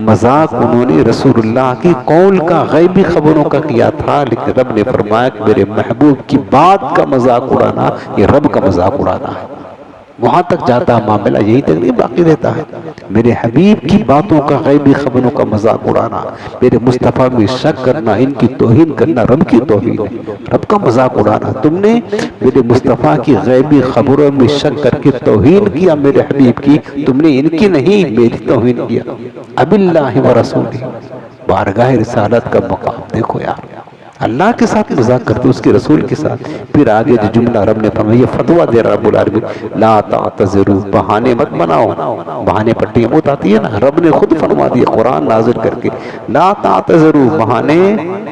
مذاق انہوں نے رسول اللہ کی قول کا، غیبی خبروں کا کیا تھا، لیکن رب نے فرمایا کہ میرے محبوب کی بات کا مذاق اڑانا یہ رب کا مذاق اڑانا ہے۔ وہاں تک جاتا ہے معاملہ، یہی تک نہیں باقی رہتا ہے۔ میرے حبیب کی باتوں کا، غیبی خبروں کا مذاق اڑانا، میرے مصطفیٰ میں شک کرنا، ان کی توہین کرنا رب کی توہین ہے، رب کا مذاق اڑانا۔ تم نے میرے مصطفیٰ کی غیبی خبروں میں شک کر کے توہین کیا میرے حبیب کی، تم نے ان کی نہیں میری توہین کیا۔ اب اللہ و رسولہ، بارگاہ رسالت کا مقام دیکھو یار، اللہ کے ساتھ مذاق کرتے، اس کے رسول کے ساتھ۔ پھر آگے جو جملہ رب نے فرمایا، یہ فتویٰ دے رہا رب العالمین، لا تعتذروا، بہانے مت بناؤ۔ بہانے پٹی موت آتی ہے نا، رب نے خود فرما دیا قرآن نازل کر کے، لا تعتذروا، بہانے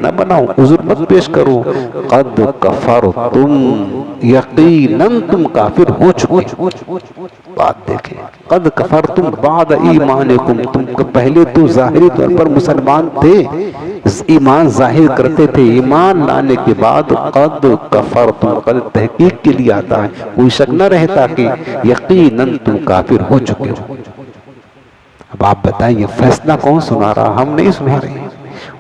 نہ بناؤ، عذر مت پیش کرو، قد کفرتم، یقیناً تم کافر ہو چکے۔ بات دیکھیں، قد کفرتم بعد ایمانکم، تم پہلے تو ظاہری طور پر مسلمان تھے، ایمان ظاہر کرتے تھے، ایمان لانے کے بعد قد کفرتم، قد تحقیق کے لیے آتا ہے، کوئی شک نہ رہتا کہ یقیناً تم کافر ہو چکے ہو۔ اب آپ بتائیں یہ فیصلہ کون سنا رہا؟ ہم نہیں سنا رہے ہیں۔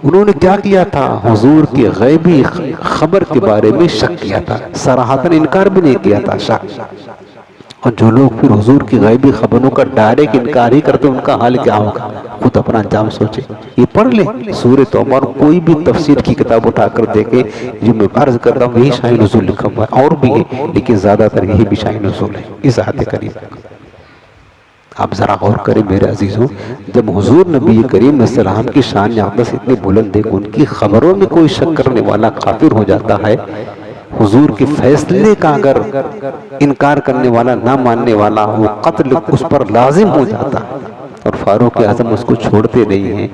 انہوں نے کیا کیا تھا؟ حضور کی غیبی خبر کے بارے میں شک کیا تھا، صراحتاً انکار بھی نہیں کیا تھا، شک۔ اور جو لوگ پھر حضور کی غیبی خبروں کا ڈائریکٹ انکار ہی کرتے، ان کا حال کیا ہوگا؟ خود اپنا انجام سوچے۔ یہ پڑھ لیں سورہ توبہ، کوئی بھی تفسیر کی کتاب اٹھا کر دیکھیں، جو میں عرض کرتا ہوں یہی شاہی نزول لکھا ہوا ہے، اور بھی ہے لیکن زیادہ تر یہی بھی شاہی نزول ہے اس آیت کریمہ۔ آپ ذرا غور کریں میرے عزیزوں، جب حضور نبی کریم علیہ السلام کی شان اقدس اتنی بلند ہے کہ ان کی خبروں میں کوئی شک کرنے والا کافر ہو جاتا ہے، حضور کے فیصلے کا اگر انکار کرنے والا، نہ ماننے والا، وہ قتل اس پر لازم ہو جاتا ہے، اور فاروق اعظم اس کو چھوڑتے نہیں ہیں،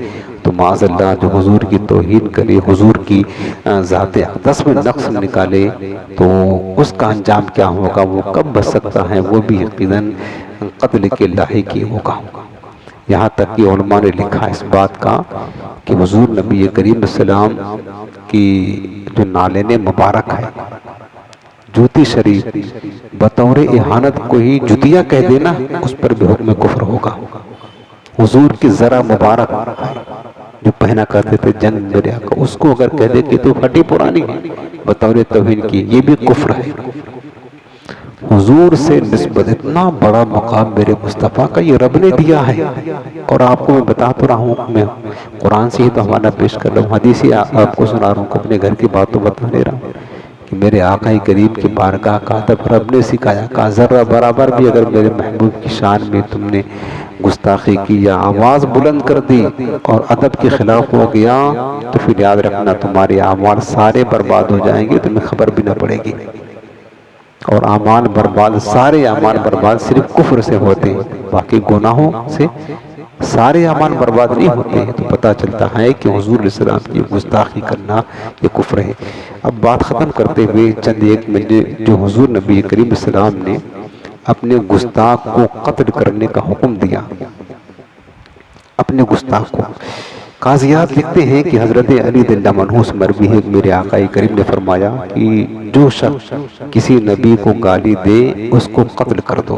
تو معاذ اللہ جو حضور کی توہین کرے، حضور کی ذات اقدس میں نقص نکالے، تو اس کا انجام کیا ہوگا؟ وہ کب بچ سکتا ہے؟ وہ بھی یقیناً قتل کے لاحق ہی ہوگا۔ یہاں تک کہ علماء نے لکھا اس بات کا کہ حضور نبی کریم السلام کی جو نالین مبارک ہے، جوتی شریف، بطور اہانت کو ہی جتیا کہہ دینا، اس پر بھی حکم کفر ہوگا۔ حضور کی ذرا مبارک جو پہنا کرتے تھے جنگ میں رہا کر، اس کو اگر کہہ دے کہ تو پھٹی پرانی ہے بطور توہین کی، یہ بھی کفر ہے۔ حضور سے نسبت اتنا بڑا مقام میرے مصطفیٰ کا یہ رب نے دیا ہے، اور آپ کو میں بتا تو رہا ہوں، میں قرآن سے ہی تو حوالہ پیش کر رہا ہوں، حدیث ہی آپ کو سنا رہا ہوں، اپنے گھر کی باتوں بتا نہیں رہا ہوں کہ میرے آقا کریم کی بارگاہ کا ادب رب نے سکھایا، کہا ذرہ برابر بھی اگر میرے محبوب کی شان میں تم نے گستاخی کی یا آواز بلند کر دی اور ادب کے خلاف ہو گیا، تو پھر یاد رکھنا تمہارے اعمال سارے برباد ہو جائیں گے، تمہیں خبر بھی نہ پڑے گی۔ اور اعمال برباد، سارے اعمال برباد صرف کفر سے ہوتے ہیں، باقی گناہوں سے سارے اعمال برباد نہیں ہوتے ہیں۔ تو پتہ چلتا ہے کہ حضور علیہ السلام کی گستاخی کرنا یہ کفر ہے۔ اب بات ختم کرتے ہوئے چند ایک منٹ، جو حضور نبی کریم علیہ السلام نے اپنے گستاخ کو قتل کرنے کا حکم دیا، اپنے گستاخ کو، قاضیات لکھتے ہیں کہ حضرت علی رضی اللہ عنہ سے مروی ہے کہ میرے آقا کریم نے فرمایا کہ جو شخص کسی نبی کو گالی دے اس کو قتل کر دو،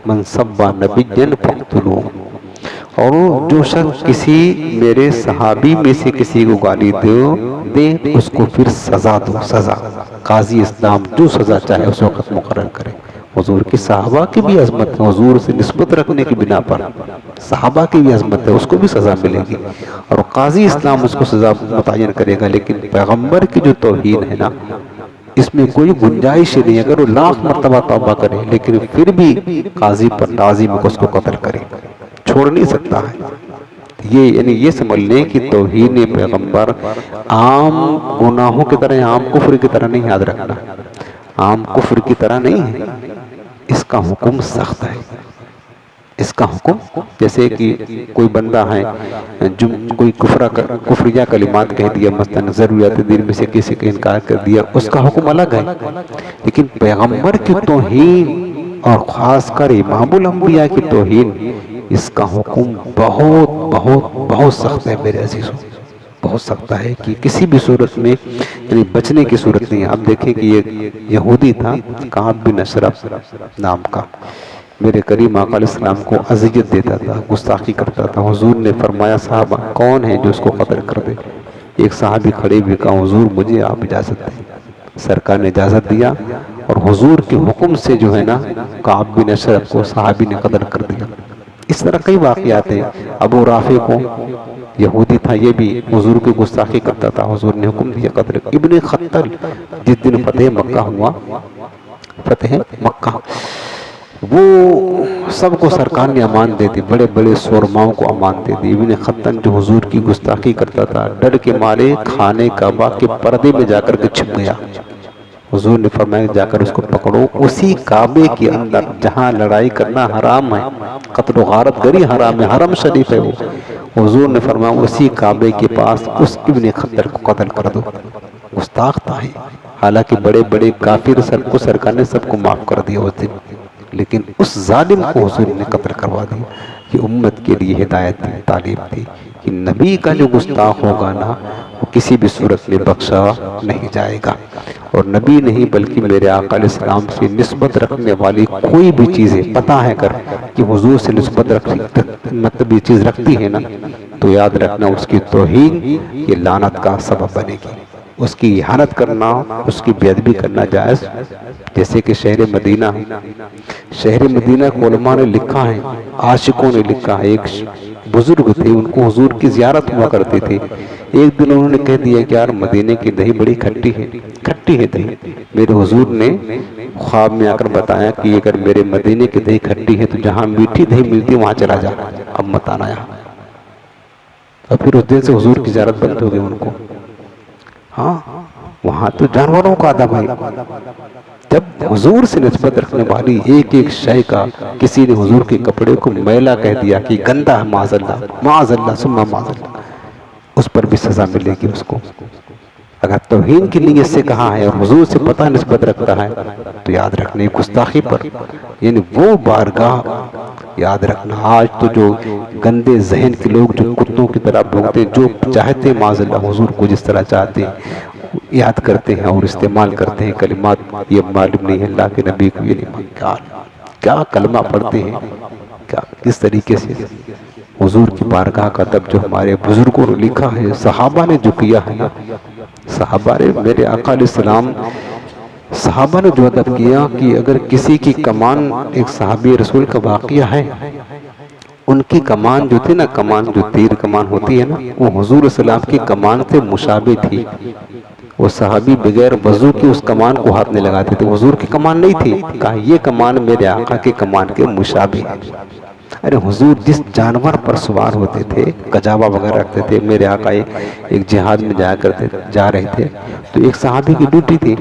من سب نبیا فاقتلوہ، اور جو شخص کسی میرے صحابی میں سے کسی کو گالی دے اس کو پھر سزا دو، سزا، قاضی اسلام جو سزا چاہے اس وقت مقرر کرے۔ حضور کی صحابہ کی بھی عظمت ہے، حضور سے نسبت رکھنے کی بنا پر صحابہ کی بھی عظمت ہے، اس کو بھی سزا ملے گی، اور قاضی اسلام اس کو سزا متعین کرے گا۔ لیکن پیغمبر کی جو توہین ہے نا، اس میں کوئی گنجائش نہیں، اگر وہ لاکھ مرتبہ توبہ کرے لیکن پھر بھی قاضی پر لازم ہے کہ اس کو قتل کرے، چھوڑ نہیں سکتا ہے۔ یہ یعنی یہ سمجھ لیں کہ توہین پیغمبر عام گناہوں کی طرح، عام کفر کی طرح نہیں، یاد رکھنا، عام کفر کی طرح نہیں ہے، اس کا حکم سخت ہے۔ اس کا حکم جیسے کہ کوئی بندہ ہے جو کوئی کفریہ کلمات کہہ دیا، مثلا ضروریات دین میں سے کسی کا انکار کر دیا، اس کا حکم الگ ہے۔ لیکن پیغمبر کی توہین اور خاص کر امام الانبیاء کی توہین، اس کا حکم بہت بہت بہت سخت ہے میرے عزیزوں، بہت سخت ہے کہ کسی بھی صورت میں یعنی بچنے کی صورت نہیں ہے۔ اب دیکھیں کہ یہ یہودی تھا، کعب بن اشرف نام کا، میرے کریم آقا علیہ السلام کو اذیت دیتا تھا، گستاخی کرتا تھا۔ حضور نے فرمایا صحابہ کون ہے جو اس کو قتل کر دے؟ ایک صحابی کھڑے ہوئے کہا حضور مجھے آپ اجازت دیں۔ سرکار نے اجازت دیا اور حضور کے حکم سے جو ہے نا کعب بن اشرف کو صحابی نے قتل کر دیا۔ اس طرح کئی واقعات ہیں۔ ابو رافع کو، یہودی تھا، یہ بھی حضور کی گستاخی کرتا تھا، حضور نے حکم دیا قتل۔ ابن خطل جس دن فتح مکہ ہوا، فتح مکہ، وہ سب کو سرکار نے امان دے دی، بڑے بڑے سورماؤں کو امان دے دی۔ ابن خطل جو حضور کی گستاخی کرتا تھا ڈر کے مارے خانے کعبہ کے پردے میں جا کر کے چھپ گیا۔ حضور نے فرمایا جا کر اس کو پکڑو، اسی کعبے کے اندر جہاں لڑائی کرنا حرام ہے، قتل و غارت گری حرام ہے، حرم شریف ہے وہ، حضور نے فرمایا اسی کعبے کے پاس اس ابن خطل کو قتل کر دو۔ گستاخ تھا ہے، حالانکہ بڑے بڑے کافر سب کو سرکار نے سب کو معاف کر دیا اس دن، لیکن اس ظالم کو حضور نے قتل کروا دیا۔ یہ امت کے لیے ہدایت تھی، تعلیم تھی کہ نبی کا جو گستاخ ہوگا نا وہ کسی بھی صورت میں بخشا نہیں جائے گا۔ اور نبی نہیں بلکہ میرے آقا علیہ السلام سے نسبت رکھنے والی کوئی بھی چیزیں پتہ ہے کر کہ حضور سے نسبت مطلب یہ چیز رکھتی ہے نا، تو یاد رکھنا اس کی توہین یہ لعنت کا سبب بنے گی۔ اس کی احانت کرنا، اس کی بے ادبی کرنا جائز۔ جیسے کہ شہر مدینہ کو علماء نے لکھا ہے، عاشقوں نے لکھا ہے، ایک بزرگ تھے ان کو حضور کی زیارت ہوا کرتی تھی۔ ایک دن انہوں نے کہہ دیا کہ یار مدینے کی دہی بڑی کھٹی ہے دہی۔ میرے حضور نے خواب میں آ کر بتایا کہ اگر میرے مدینے کی دہی کھٹی ہے تو جہاں میٹھی دہی ملتی ہے وہاں چلا جا، اب مت آنا یہاں۔ اور پھر اس دن سے حضور کی زیارت بند ہو گئی ان کو۔ ہاں وہاں تو جانوروں کا ادب ہے۔ جب حضور سے نسبت رکھنے والی ایک ایک شے کا کسی نے حضور کے کپڑے کو میلا کہہ دیا کہ گندا ہے، معاذ اللہ ثم معاذ اللہ، اس پر بھی سزا ملے گی اس کو۔ اگر توہین کی نیت سے کہا ہے اور حضور سے پتہ نسبت رکھتا ہے تو یاد رکھنے گستاخی پر، یعنی وہ بارگاہ یاد رکھنا۔ آج تو جو گندے ذہن کے لوگ جو کتوں کی طرح بھوکتے جو چاہتے معاذ اللہ حضور کو جس طرح چاہتے ہیں یاد کرتے ہیں اور استعمال کرتے ہیں کلمات، یہ معلوم نہیں ہے اللہ کے نبی کو یہ نہیں کیا کلمہ پڑھتے ہیں، کیا کس طریقے سے حضور کی بارگاہ کا ادب جو ہمارے بزرگوں نے لکھا ہے، صحابہ نے جو کیا ہے نا، صحابہ نے میرے آقا علیہ السلام صحابہ نے جو ادب کیا کہ اگر کسی کی کمان، ایک صحابی رسول کا واقعہ ہے، ان کی کمان جو تھی نا، کمان جو تیر کمان ہوتی ہے نا، وہ حضور صلی اللہ علیہ وسلم کی کمان سے مشابہ تھی۔ وہ صحابی بغیر وضو کی اس کمان کو ہاتھ نہیں لگاتے تھے، حضور کی کمان نہیں تھی، کہا یہ کمان میرے آقا کی کمان کے مشابہ ہے۔ ارے حضور جس جانور پر سوار ہوتے تھے، کجاوا وغیرہ رکھتے تھے، میرے آقا ایک جہاد میں جا رہے تھے تو ایک صحابی کی ڈیوٹی تھی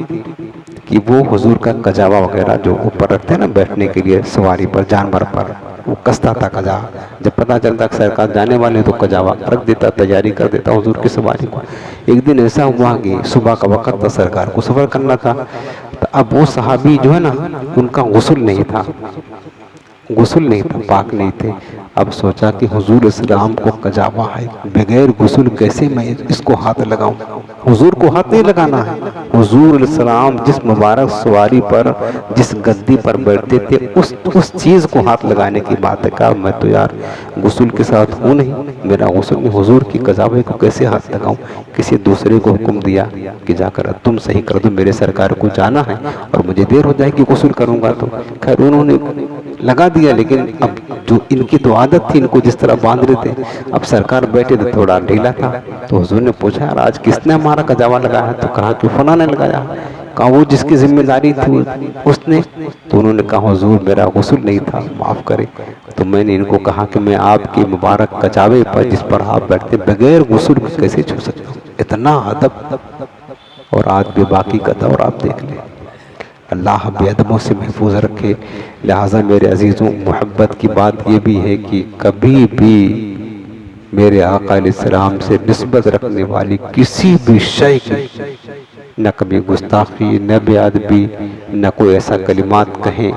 کہ وہ حضور کا کجاوا وغیرہ جو اوپر رکھتے ہیں نا بیٹھنے کے لیے سواری پر، جانور پر، وہ کستا تھا کجاوا۔ جب پتہ چلتا کہ سرکار جانے والے تو کجاوا رکھ دیتا، تیاری کر دیتا حضور کی سواری کو۔ ایک دن ایسا ہوا کہ صبح کا وقت تھا، سرکار کو سفر کرنا تھا، تو اب وہ صحابی جو ہے نا ان کا غسل نہیں تھا، پاک نہیں تھے۔ اب سوچا کہ حضور اسلام کو کجاوا ہے، بغیر غسل کیسے میں اس کو ہاتھ لگاؤں؟ حضور کو ہاتھ نہیں لگانا ہے۔ حضور علیہ السلام جس مبارک سواری پر، جس گدی پر بیٹھتے تھے، اس چیز کو ہاتھ لگانے کی بات ہے۔ کہا میں تو یار غسل کے ساتھ ہوں نہیں، میرا غسل میں حضور کی کجاوے کو کیسے ہاتھ لگاؤں؟ کسی دوسرے کو حکم دیا کہ جا کر تم صحیح کر دو، میرے سرکار کو جانا ہے اور مجھے دیر ہو جائے گی غسل کروں گا تو۔ خیر انہوں نے لگا دیا، لیکن اب جو ان کی تو عادت تھی ان کو جس طرح باندھ رہے تھے، اب سرکار بیٹھے تو تھوڑا ڈھیلا تھا، تو حضور نے پوچھا یار آج کس نے ہمارا کجاوا لگایا؟ تو کہا کہ فلاں نے لگایا۔ کہا وہ جس کی ذمہ داری تھی اس نے؟ تو انہوں نے کہا حضور میرا غسل نہیں تھا، معاف کرے۔ تو میں نے ان کو کہا کہ میں آپ کے مبارک کجاوے پر جس پر آپ بیٹھتے بغیر غسل کیسے چھو سکتا ہوں؟ اتنا ادب، اور آج بھی باقی کا دور آپ دیکھ لیں۔ اللہ بے ادبوں سے محفوظ رکھے۔ لہٰذا میرے عزیزوں محبت کی بات یہ بھی ہے کہ کبھی بھی میرے آقا علیہ السلام سے نسبت رکھنے والی کسی بھی شے کی نہ کبھی گستاخی، نہ بے ادبی، نہ کوئی ایسا کلمات کہیں،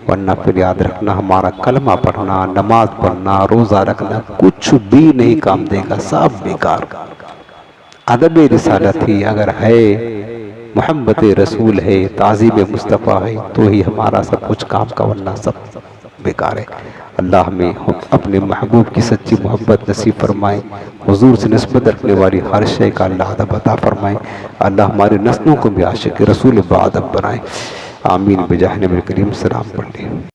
ورنہ پھر یاد رکھنا ہمارا کلمہ پڑھنا، نماز پڑھنا، روزہ رکھنا کچھ بھی نہیں کام دے گا، سب بیکار۔ ادب رسالت ہی اگر ہے، محبت رسول ہے، تعظیم مصطفیٰ ہے، تو ہی ہمارا سب کچھ کام کا، ورنہ سب بیکار ہے۔ اللہ ہمیں اپنے محبوب کی سچی محبت نصیب فرمائے، حضور سے نسبت رکھنے والی ہر شے کا اللہ ادب عطا فرمائے، اللہ ہماری نسلوں کو بھی عاشق رسول بعد بنائے، آمین بجاہ نبی کریم۔ سلام پڑھ لیں۔